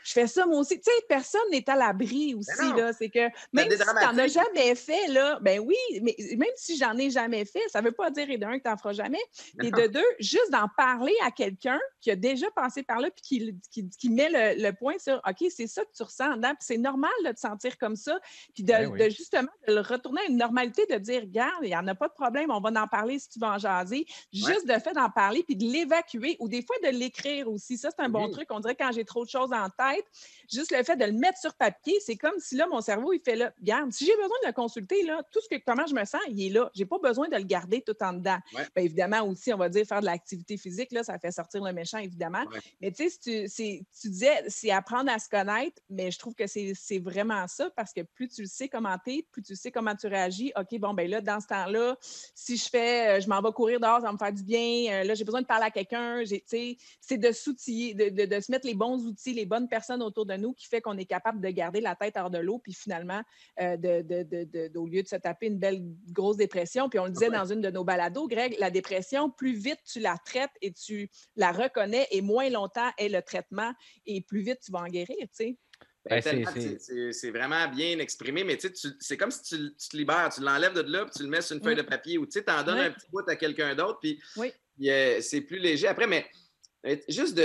je fais ça moi aussi. Tu sais, personne n'est à l'abri aussi. Là. C'est que même si tu n'en as jamais fait, là, ben oui, mais même si j'en ai jamais fait, ça ne veut pas dire, et d'un, que tu n'en feras jamais. Et de deux, juste d'en parler à quelqu'un qui a déjà passé par là puis qui met le point sur OK, c'est ça que tu ressens dedans, puis c'est normal de te sentir comme ça, puis de justement de le retourner à une normalité, de dire, regarde, il n'y en a pas de problème, on va en parler si tu veux en jaser. Juste le fait d'en parler puis de l'évacuer ou des fois de l'écrire aussi. Ça, c'est un bon truc. On dirait quand j'ai trop de choses en tête, juste le fait de le mettre sur papier, c'est comme si là, mon cerveau, il fait là, regarde, si j'ai besoin de le consulter, là, comment je me sens, il est là. Je n'ai pas besoin de le garder tout en dedans. Bien, évidemment, aussi, on va dire faire de l'activité physique, là, ça fait sortir le méchant, évidemment. Mais tu sais, tu disais, c'est apprendre à se connaître, mais je trouve que c'est vraiment ça, parce que plus tu le sais comment tu es, plus tu sais comment tu réagis. OK, bon, ben là, dans ce temps-là, si je m'en vais courir dehors, ça va me faire du bien. Là, j'ai besoin de parler à quelqu'un. C'est de s'outiller, de se mettre les bons outils, les bonnes personnes autour de nous qui fait qu'on est capable de garder la tête hors de l'eau, puis finalement, au lieu de se taper une belle grosse dépression, puis on le disait dans une de nos balados, Greg, la dépression, plus vite tu la traites et tu la reconnais, et moins longtemps est le traitement, et plus vite tu vas en guérir, tu sais. C'est vraiment bien exprimé, mais c'est comme si tu te libères, tu l'enlèves de là, puis tu le mets sur une feuille de papier, ou tu en donnes un petit bout à quelqu'un d'autre, puis c'est plus léger. Après, mais juste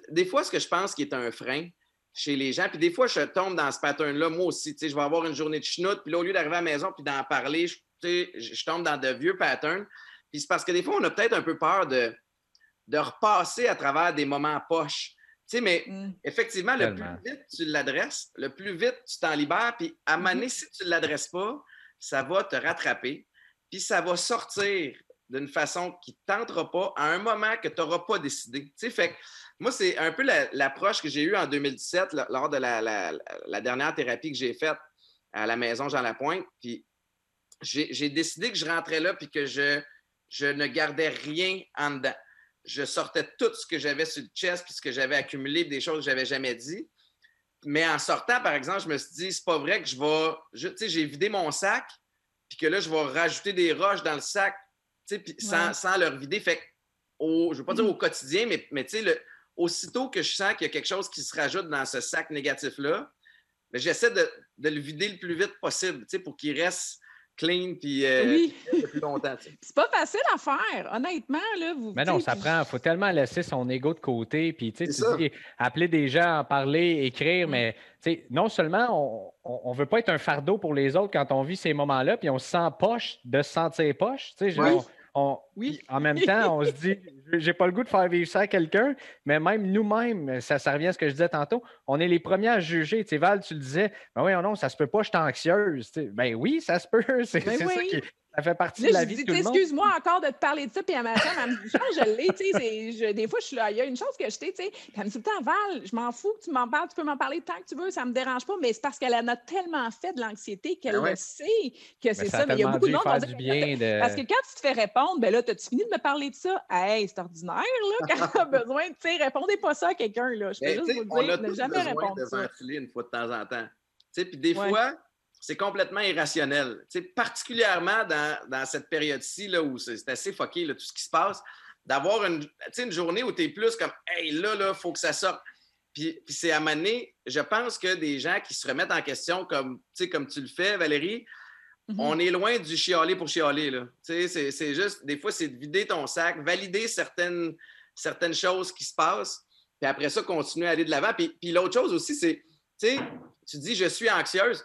des fois, ce que je pense qui est un frein chez les gens, puis des fois, je tombe dans ce pattern-là, moi aussi, je vais avoir une journée de chenoute, puis là, au lieu d'arriver à la maison puis d'en parler, je tombe dans de vieux patterns, puis c'est parce que des fois, on a peut-être un peu peur de repasser à travers des moments poches. Mais effectivement, le plus vite tu l'adresses, le plus vite tu t'en libères, puis à un moment donné, si tu ne l'adresses pas, ça va te rattraper, puis ça va sortir d'une façon qui ne tentera pas à un moment que tu n'auras pas décidé. Fait que moi, c'est un peu l'approche que j'ai eue en 2017 lors de la dernière thérapie que j'ai faite à la maison Jean Lapointe. Puis j'ai décidé que je rentrais là puis que je ne gardais rien en dedans. Je sortais tout ce que j'avais sur le chest puis ce que j'avais accumulé, des choses que je n'avais jamais dit. Mais en sortant, par exemple, je me suis dit, c'est pas vrai que j'ai vidé mon sac puis que là, je vais rajouter des roches dans le sac sans le revider. Fait que, je ne veux pas dire au quotidien, mais aussitôt que je sens qu'il y a quelque chose qui se rajoute dans ce sac négatif-là, j'essaie de le vider le plus vite possible pour qu'il reste clean puis le plus longtemps. C'est pas facile à faire, honnêtement. Là, mais non, ça prend. Il faut tellement laisser son ego de côté. Puis tu dis, appeler des gens, en parler, écrire, mais non seulement on ne veut pas être un fardeau pour les autres quand on vit ces moments-là, puis on se sent poche de se sentir poche. En même temps, on se dit, j'ai pas le goût de faire vivre ça à quelqu'un, mais même nous-mêmes, ça revient à ce que je disais tantôt, on est les premiers à juger. Val, tu le disais, ben oui, non, ça se peut pas, je suis anxieuse. Ben oui, ça se peut. C'est ça qui. Ça fait partie de la vie de tout le monde. Excuse-moi encore de te parler de ça, puis à ma femme, elle me dit, je l'ai, des fois, je suis là, il y a une chose que je t'ai, puis elle me dit tout le temps, Val, je m'en fous que tu m'en parles, tu peux m'en parler tant que tu veux, ça me dérange pas, mais c'est parce qu'elle en a tellement fait de l'anxiété qu'elle le sait que c'est ça. Mais il y a beaucoup de monde qui dit, parce que quand tu te fais répondre, ben là, t'as-tu fini de me parler de ça? Hey, c'est ordinaire, là, quand tu as besoin, répondez pas ça à quelqu'un, là. Je peux juste vous dire, ne jamais répondre de ventiler une fois de temps en temps. Puis des fois, c'est complètement irrationnel. Particulièrement dans cette période-ci là, où c'est assez fucké là, tout ce qui se passe, d'avoir une journée où tu es plus comme « Hey, là, il faut que ça sorte ». Puis c'est à un moment donné, je pense que des gens qui se remettent en question comme tu le fais, Valérie, on est loin du chialer pour chialer. Là. C'est juste, des fois, c'est de vider ton sac, valider certaines choses qui se passent. Puis après ça, continuer à aller de l'avant. Puis l'autre chose aussi, c'est, tu sais, tu dis « je suis anxieuse ».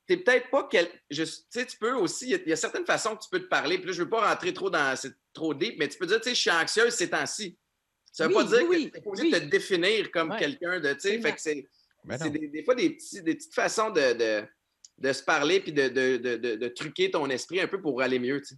T'es peut-être pas... Tu sais, tu peux aussi... Il y a certaines façons que tu peux te parler. Puis là, je veux pas rentrer trop dans... C'est trop deep, mais tu peux dire, tu sais, je suis anxieuse ces temps-ci. Ça veut pas dire que tu n'es pas obligé de te définir comme quelqu'un de... Tu sais, fait que c'est des fois des petites façons de se parler puis de truquer ton esprit un peu pour aller mieux, tu sais.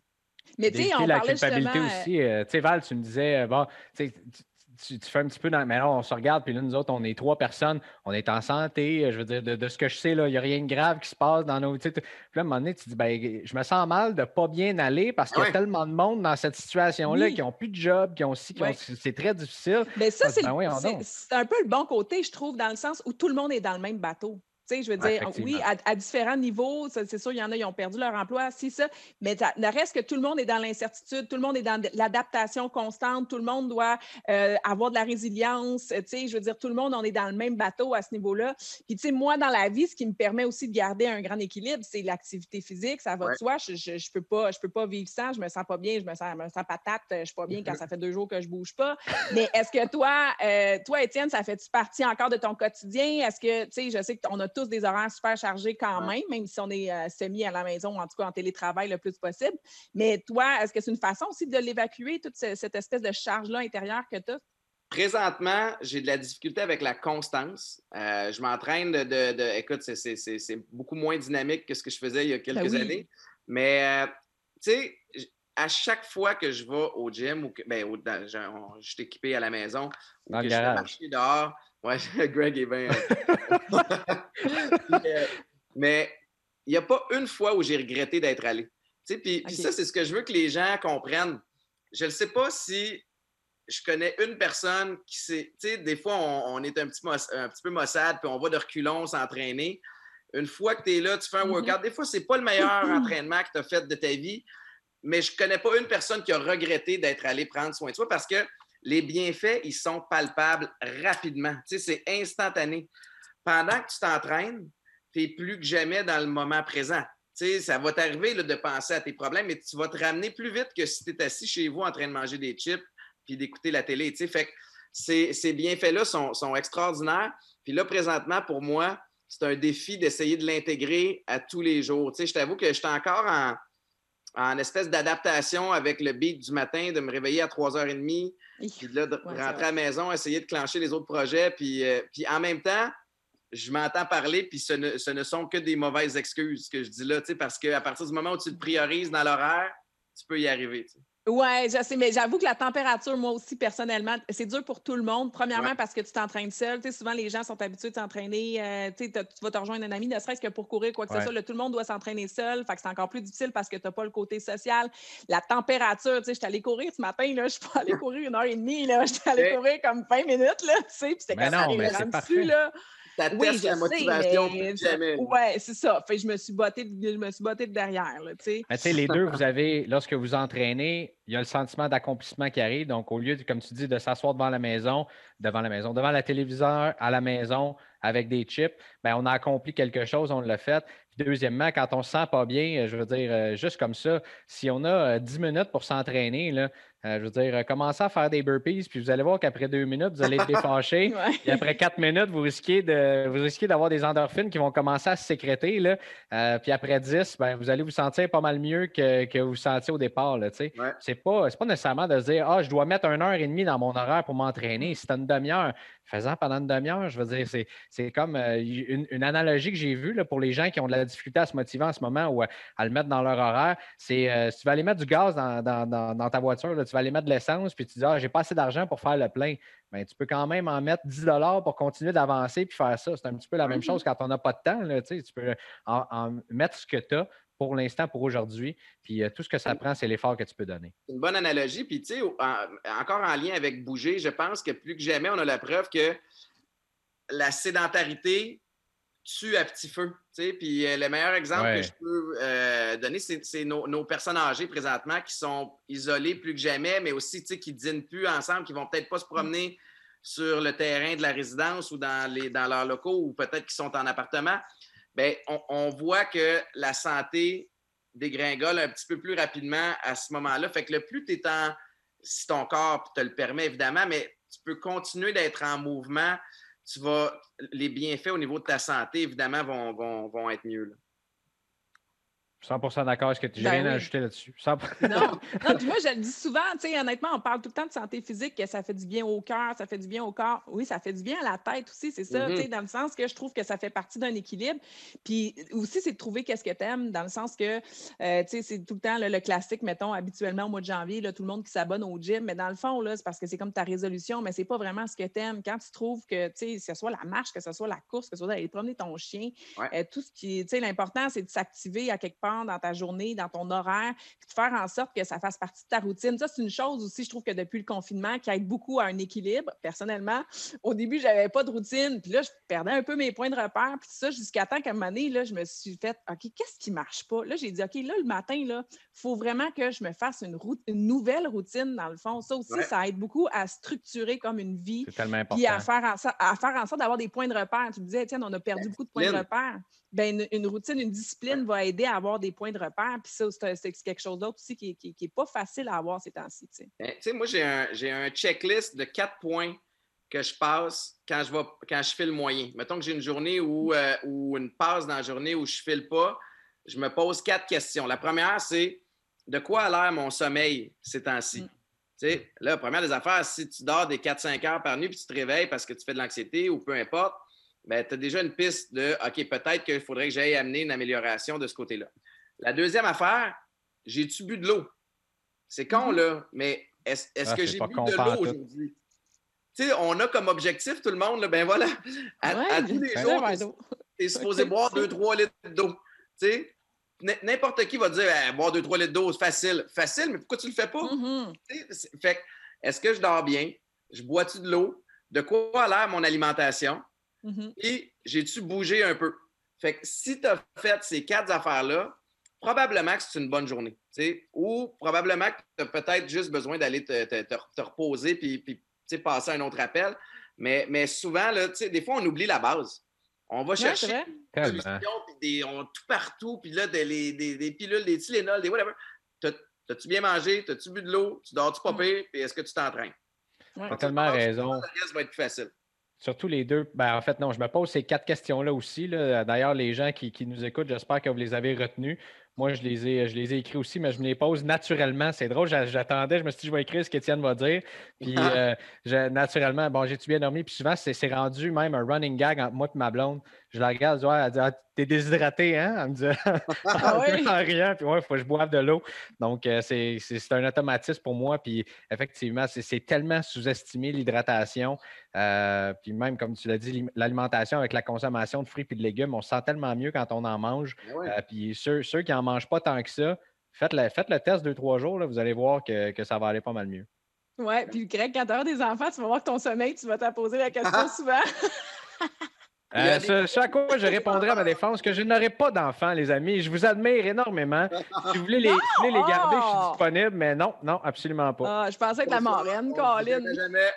Mais tu sais, on la parlait culpabilité justement... aussi. Tu sais, Val, tu me disais, bon, tu fais un petit peu dans. Mais là, on se regarde, puis là, nous autres, on est 3 personnes, on est en santé. Je veux dire, de ce que je sais, là, il n'y a rien de grave qui se passe dans nos. Puis là, à un moment donné, tu dis, ben, je me sens mal de ne pas bien aller parce qu'il y a tellement de monde dans cette situation-là qui n'ont plus de job, qui ont aussi. C'est très difficile. Mais ça, c'est un peu le bon côté, je trouve, dans le sens où tout le monde est dans le même bateau. Tu sais, je veux dire, oui, à différents niveaux, c'est sûr, il y en a, ils ont perdu leur emploi, si ça, mais le reste que tout le monde est dans l'incertitude, tout le monde est dans l'adaptation constante, tout le monde doit avoir de la résilience, tu sais, je veux dire, tout le monde, on est dans le même bateau à ce niveau-là. Puis, tu sais, moi, dans la vie, ce qui me permet aussi de garder un grand équilibre, c'est l'activité physique, ça va de soi, je peux pas vivre sans, je me sens pas bien, je me sens patate, je suis pas bien quand ça fait 2 jours que je bouge pas. Mais est-ce que toi, Étienne, ça fait-tu partie encore de ton quotidien? Est-ce que, tu sais, je sais qu'on a tous des horaires super chargés quand même si on est semi à la maison, en tout cas en télétravail le plus possible. Mais toi, est-ce que c'est une façon aussi de l'évacuer, toute cette espèce de charge-là intérieure que tu as? Présentement, j'ai de la difficulté avec la constance. Je m'entraîne écoute, c'est beaucoup moins dynamique que ce que je faisais il y a quelques années. Mais, tu sais, à chaque fois que je vais au gym, ou que, je suis équipé à la maison, ou dans que le je vais garage. marcher dehors. Ouais, Greg est bien. Mais il n'y a pas une fois où j'ai regretté d'être allé. Puis ça, c'est ce que je veux que les gens comprennent. Je ne sais pas si je connais une personne qui sait. Tu sais, des fois, on est un petit peu maussade, puis on va de reculons s'entraîner. Une fois que tu es là, tu fais un workout. Des fois, ce n'est pas le meilleur entraînement que tu as fait de ta vie, mais je ne connais pas une personne qui a regretté d'être allé prendre soin de soi parce que les bienfaits, ils sont palpables rapidement. Tu sais, c'est instantané. Pendant que tu t'entraînes, tu es plus que jamais dans le moment présent. Tu sais, ça va t'arriver là, de penser à tes problèmes, mais tu vas te ramener plus vite que si tu es assis chez vous en train de manger des chips puis d'écouter la télé. Tu sais, fait que ces bienfaits-là sont extraordinaires. Puis là, présentement, pour moi, c'est un défi d'essayer de l'intégrer à tous les jours. Tu sais, je t'avoue que je suis encore en espèce d'adaptation avec le beat du matin, de me réveiller à 3h30, puis là, de rentrer à la maison, essayer de clencher les autres projets. Puis en même temps, je m'entends parler, puis ce ne sont que des mauvaises excuses que je dis là, parce qu'à partir du moment où tu te priorises dans l'horaire, tu peux y arriver. T'sais. Oui, je sais, mais j'avoue que la température, moi aussi, personnellement, c'est dur pour tout le monde. Premièrement, parce que tu t'entraînes seul. Tu sais, souvent, les gens sont habitués de s'entraîner. Tu vas te rejoindre un ami, ne serait-ce que pour courir, quoi que ce soit. Là, tout le monde doit s'entraîner seul. Fait que c'est encore plus difficile parce que tu n'as pas le côté social. La température, tu sais, je suis allée courir ce matin. Là, je suis pas allée courir 1h30. Je suis allée courir comme 20 minutes. Là, tu sais, puis c'était comme ça. C'est parfait. Là. Ça teste la motivation plus jamais. Oui, c'est ça. Fait que je me suis bottée de derrière. Là, mais tu sais, les deux, vous avez, lorsque vous entraînez, il y a le sentiment d'accomplissement qui arrive. Donc, au lieu, comme tu dis, de s'asseoir devant la téléviseur, à la maison, avec des chips, bien, on a accompli quelque chose, on l'a fait. Puis, deuxièmement, quand on ne se sent pas bien, je veux dire, juste comme ça, si on a 10 minutes pour s'entraîner, là, je veux dire, commencez à faire des burpees, puis vous allez voir qu'après 2 minutes, vous allez être défâché. Et après 4 minutes, vous risquez d'avoir des endorphines qui vont commencer à se sécréter. Là. Puis après 10, ben, vous allez vous sentir pas mal mieux que vous sentiez au départ. Là, c'est pas nécessairement de se dire je dois mettre 1h30 dans mon horaire pour m'entraîner. Si tu as une demi-heure, fais-en pendant une demi-heure. Je veux dire, c'est comme une analogie que j'ai vue là, pour les gens qui ont de la difficulté à se motiver en ce moment ou à le mettre dans leur horaire. C'est si tu vas aller mettre du gaz dans ta voiture, là, tu vas aller mettre de l'essence, puis tu dis j'ai pas assez d'argent pour faire le plein. Bien, tu peux quand même en mettre 10 $ pour continuer d'avancer puis faire ça. C'est un petit peu la même chose quand on n'a pas de temps. Là, tu peux en mettre ce que tu as pour l'instant, pour aujourd'hui. Puis tout ce que ça prend, c'est l'effort que tu peux donner. C'est une bonne analogie. Puis, tu sais, encore en lien avec bouger, je pense que plus que jamais, on a la preuve que la sédentarité tue à petit feu. Puis le meilleur exemple que je peux donner, c'est nos personnes âgées présentement qui sont isolées plus que jamais, mais aussi qui ne dînent plus ensemble, qui ne vont peut-être pas se promener sur le terrain de la résidence ou dans leurs locaux ou peut-être qu'ils sont en appartement. Bien, on voit que la santé dégringole un petit peu plus rapidement à ce moment-là. Fait que le plus tu es si ton corps te le permet, évidemment, mais tu peux continuer d'être en mouvement, les bienfaits au niveau de ta santé, évidemment, vont être mieux. Là. 100% d'accord. Est-ce que j'ai rien à ajouter là-dessus? 100%. Non, puis moi, je le dis souvent, tu sais, honnêtement, on parle tout le temps de santé physique, que ça fait du bien au cœur, ça fait du bien au corps. Oui, ça fait du bien à la tête aussi, c'est ça, tu sais, dans le sens que je trouve que ça fait partie d'un équilibre. Puis aussi, c'est de trouver qu'est-ce que tu aimes, dans le sens que, tu sais, c'est tout le temps le classique, mettons, habituellement au mois de janvier, là, tout le monde qui s'abonne au gym, mais dans le fond, là, c'est parce que c'est comme ta résolution, mais c'est pas vraiment ce que tu aimes. Quand tu trouves que, tu sais, que ce soit la marche, que ce soit la course, que ce soit d'aller promener ton chien, tout ce qui, tu sais, l'important, c'est de s'activer à quelque part dans ta journée, dans ton horaire, puis de faire en sorte que ça fasse partie de ta routine. Ça, c'est une chose aussi, je trouve que depuis le confinement, qui aide beaucoup à un équilibre. Personnellement, au début, je n'avais pas de routine, puis là, je perdais un peu mes points de repère, puis ça, jusqu'à temps qu'à un moment donné, là, je me suis fait, OK, qu'est-ce qui ne marche pas? Là, j'ai dit, OK, là, le matin, il faut vraiment que je me fasse une nouvelle routine, dans le fond. Ça aussi, ça aide beaucoup à structurer comme une vie, puis à faire en sorte d'avoir des points de repère. Tu me disais, tiens, on a perdu beaucoup de points de repère. Bien, une routine, une discipline va aider à avoir des points de repère. Puis ça, c'est quelque chose d'autre aussi qui n'est pas facile à avoir ces temps-ci. Tu sais, moi, j'ai un checklist de 4 points que je passe quand je file moyen. Mettons que j'ai une journée ou une passe dans la journée où je file pas, je me pose 4 questions. La première, c'est de quoi a l'air mon sommeil ces temps-ci? Tu sais, là, la première des affaires, si tu dors des 4-5 heures par nuit puis tu te réveilles parce que tu fais de l'anxiété ou peu importe, bien, tu as déjà une piste de OK, peut-être qu'il faudrait que j'aille amener une amélioration de ce côté-là. La deuxième affaire, j'ai-tu bu de l'eau? C'est con, là, mais est-ce que j'ai bu de l'eau aujourd'hui? Tu sais, on a comme objectif, tout le monde, là, ben voilà, à tous les jours, tu es supposé boire 2-3 litres d'eau. Tu sais, n'importe qui va dire boire 2-3 litres d'eau, c'est facile. Facile, mais pourquoi tu le fais pas? Fait est-ce que je dors bien? Je bois-tu de l'eau? De quoi a l'air mon alimentation? Et j'ai-tu bougé un peu? Fait que si tu as fait ces 4 affaires-là, probablement que c'est une bonne journée. T'sais? Ou probablement que tu as peut-être juste besoin d'aller te reposer puis passer un autre appel. Mais souvent, là, des fois, on oublie la base. On va chercher des solutions, puis on tout partout, puis là, des pilules, des Tylenol, des whatever. T'as-tu bien mangé? T'as-tu bu de l'eau? Tu dors-tu pas pire? Puis est-ce que tu t'entraînes? Tu as tellement raison. Le reste va être plus facile. Surtout les deux. Ben, en fait, non, je me pose ces 4 questions-là aussi. Là. D'ailleurs, les gens qui nous écoutent, j'espère que vous les avez retenues. Moi, je les ai écrits aussi, mais je me les pose naturellement. C'est drôle, j'attendais, je me suis dit, je vais écrire ce qu'Étienne va dire. Puis, naturellement, bon, j'ai-tu bien dormi? Puis souvent, c'est rendu même un running gag entre moi et ma blonde. Je la regarde, elle dit, t'es déshydraté, hein? Elle me dit, en riant, puis il faut que je boive de l'eau. Donc, c'est un automatisme pour moi. Puis, effectivement, c'est tellement sous-estimé l'hydratation. Puis même, comme tu l'as dit, l'alimentation avec la consommation de fruits et de légumes, on se sent tellement mieux quand on en mange. Puis ceux qui n'en mangent pas tant que ça, faites le test 2-3 jours, là, vous allez voir que ça va aller pas mal mieux. Oui, puis Greg, quand tu as des enfants, tu vas voir que ton sommeil, tu vas te poser la question souvent. Ce à quoi je répondrai à ma défense, que je n'aurai pas d'enfants, les amis. Je vous admire énormément. Si vous voulez les garder, je suis disponible, mais non, absolument pas. Je pensais être la marraine, Colin. Jamais.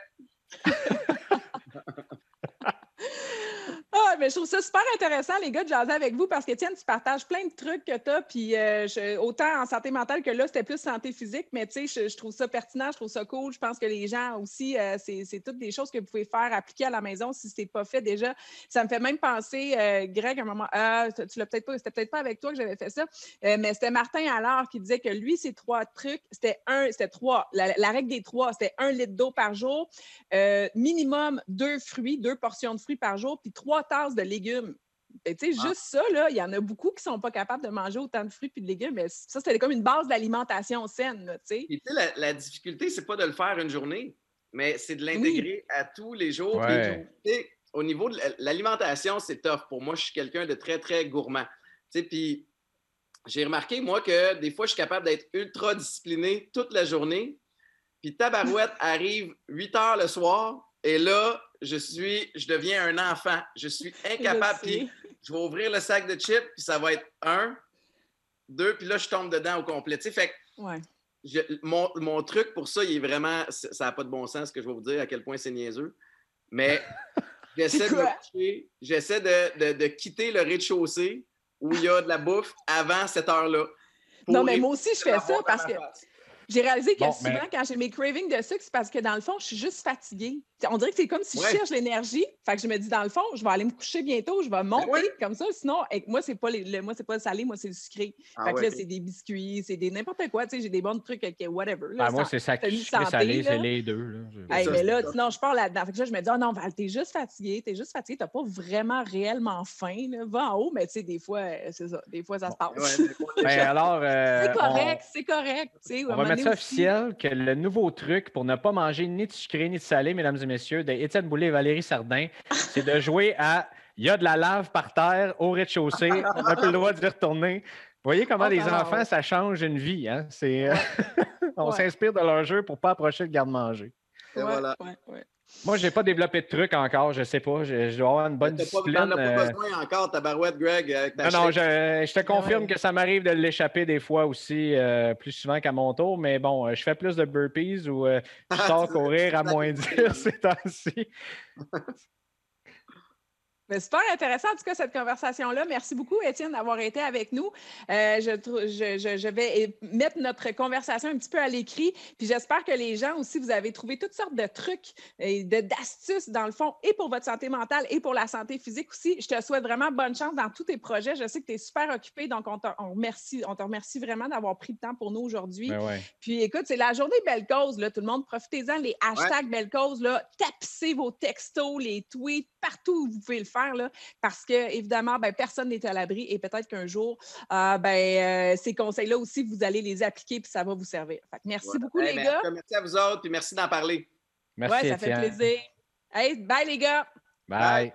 Mais je trouve ça super intéressant, les gars, de jaser avec vous parce qu'Étienne, tu partages plein de trucs que tu as, puis autant en santé mentale que là, c'était plus santé physique, mais tu sais, je trouve ça pertinent, je trouve ça cool. Je pense que les gens aussi, c'est toutes des choses que vous pouvez faire, appliquer à la maison si ce n'est pas fait déjà. Ça me fait même penser, Greg, à un moment, tu l'as peut-être pas, c'était peut-être pas avec toi que j'avais fait ça, mais c'était Martin Allard qui disait que lui, ses 3 trucs, c'était 3. La règle des 3, c'était 1 litre d'eau par jour, minimum 2 portions de fruits par jour, puis 3 tasses de légumes. Tu sais, juste ça, là, il y en a beaucoup qui ne sont pas capables de manger autant de fruits et de légumes, mais ça, c'était comme une base d'alimentation saine, tu sais. Et tu sais, la difficulté, c'est pas de le faire une journée, mais c'est de l'intégrer à tous les jours. Au niveau de l'alimentation, c'est tough. Pour moi, je suis quelqu'un de très, très gourmand. Tu sais, puis j'ai remarqué, moi, que des fois, je suis capable d'être ultra discipliné toute la journée, puis tabarouette arrive 8 heures le soir, et là, je deviens un enfant. Je suis incapable. Puis je vais ouvrir le sac de chips, puis ça va être 1, 2, puis là, je tombe dedans au complet. Tu sais, fait que mon truc pour ça, il est vraiment... Ça n'a pas de bon sens, ce que je vais vous dire, à quel point c'est niaiseux. Mais j'essaie de quitter le rez-de-chaussée où il y a de la bouffe avant cette heure-là. Non, mais moi aussi, je fais ça parce que... J'ai réalisé que Bon, souvent, mais quand j'ai mes cravings de sucre, c'est parce que dans le fond, je suis juste fatiguée. On dirait que c'est comme si je Ouais. cherche l'énergie. Fait que je me dis, dans le fond, je vais aller me coucher bientôt, je vais monter ouais. comme ça. Sinon, moi, c'est pas moi, c'est pas le salé, moi, c'est le sucré. Ah Fait que ouais, là, ok. c'est des biscuits, c'est des n'importe quoi. Tu sais, j'ai des bons trucs avec whatever. Là, moi, c'est semi sucré, santé, salé, c'est là. les deux. Là. Hey, ça, mais c'est là, ça. sinon, je pars là-dedans. Fait que là, je me dis, oh non, Val, t'es juste fatigué, t'as pas vraiment réellement faim. Là. Va en haut, mais tu sais, des fois, c'est ça. Des fois, ça se passe. Ouais, des fois, Ben, alors, C'est correct. Tu sais, à un on va moment mettre donné ça aussi. officiel que le nouveau truc pour ne pas manger ni de sucré ni de salé, mesdames et messieurs, de Étienne Boulay et Valérie Sardin, c'est de jouer à il y a de la lave par terre au rez-de-chaussée, on n'a plus le droit d'y retourner. Vous voyez comment les enfants, ça change une vie. Hein? On s'inspire de leur jeu pour ne pas approcher le garde-manger. Et voilà. Moi, je n'ai pas développé de truc encore, je ne sais pas. Je dois avoir une bonne discipline. T'en as pas besoin encore, ta barouette, Greg, avec ta Non, shape. je te confirme que ça m'arrive de l'échapper des fois aussi, plus souvent qu'à mon tour, mais bon, je fais plus de burpees ou je sors courir à moins 10 ces temps-ci. Mais super intéressant, en tout cas, cette conversation-là. Merci beaucoup, Étienne, d'avoir été avec nous. Je vais mettre notre conversation un petit peu à l'écrit. Puis j'espère que les gens aussi, vous avez trouvé toutes sortes de trucs et d'astuces, dans le fond, et pour votre santé mentale et pour la santé physique aussi. Je te souhaite vraiment bonne chance dans tous tes projets. Je sais que tu es super occupé, donc on te remercie vraiment d'avoir pris le temps pour nous aujourd'hui. Ben ouais. Puis écoute, c'est la journée Belle Cause, là, tout le monde, profitez-en, les hashtags Belle Cause, là, tapissez vos textos, les tweets, partout où vous pouvez le faire. Là, parce que, évidemment, personne n'est à l'abri et peut-être qu'un jour, ces conseils-là aussi, vous allez les appliquer puis ça va vous servir. Fait que merci beaucoup, les gars. Merci à vous autres puis merci d'en parler. Merci, ça fait Étienne. plaisir. Hey, bye, les gars. Bye.